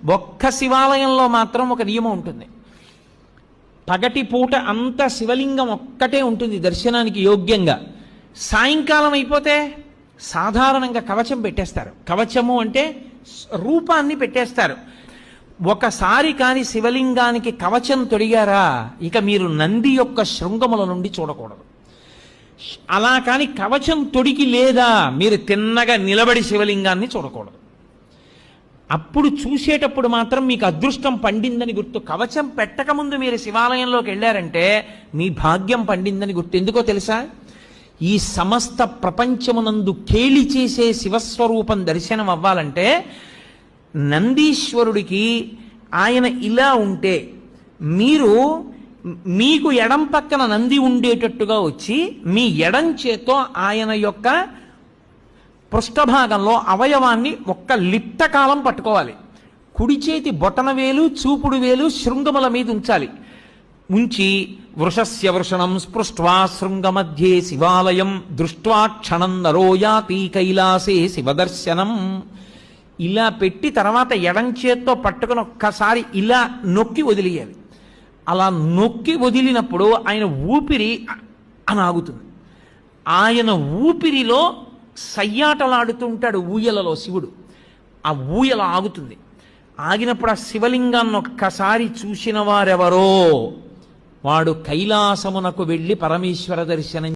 ఒక్క శివాలయంలో మాత్రం ఒక నియమం ఉంటుంది. పగటి పూట అంత శివలింగం ఒక్కటే ఉంటుంది దర్శనానికి యోగ్యంగా. సాయంకాలం అయిపోతే సాధారణంగా కవచం పెట్టేస్తారు. కవచము అంటే రూపాన్ని పెట్టేస్తారు. ఒకసారి కాని శివలింగానికి కవచం తొడిగారా ఇక మీరు నంది యొక్క శృంగముల నుండి చూడకూడదు. అలా కాని కవచం తొడిగి లేదా మీరు తిన్నగా నిలబడి శివలింగాన్ని చూడకూడదు. అప్పుడు చూసేటప్పుడు మాత్రం మీకు అదృష్టం పండిందని గుర్తు. కవచం పెట్టకముందు మీరు శివాలయంలోకి వెళ్ళారంటే మీ భాగ్యం పండిందని గుర్తు. ఎందుకో తెలుసా? ఈ సమస్త ప్రపంచమునందు కేళి చేసే శివస్వరూపం దర్శనం అవ్వాలంటే నందీశ్వరుడికి ఆయన ఇలా ఉంటే మీకు ఎడం పక్కన నంది ఉండేటట్టుగా వచ్చి మీ ఎడం చేత్తో ఆయన యొక్క పృష్ఠభాగంలో అవయవాన్ని ఒక్క లిప్త కాలం పట్టుకోవాలి. కుడి చేతి బొటన వేలు చూపుడు వేలు శృంగముల మీద ఉంచాలి. ఉంచి వృషస్య వృషణం స్పృష్ట్వా శృంగమధ్యే శివాలయం దృష్ట్వా క్షణం నరోయాతి కైలాసే శివదర్శనం. ఇలా పెట్టి తర్వాత ఎడం చేత్తో పట్టుకుని ఒక్కసారి ఇలా నొక్కి వదిలేయాలి. అలా నొక్కి వదిలినప్పుడు ఆయన ఊపిరి అని ఆగుతుంది. ఆయన ఊపిరిలో సయ్యాటలాడుతుంటాడు ఊయలలో శివుడు. ఆ ఊయల ఆగుతుంది. ఆగినప్పుడు ఆ శివలింగాన్ని ఒక్కసారి చూసిన వారెవరో వాడు కైలాసమునకు వెళ్ళి పరమేశ్వర దర్శనం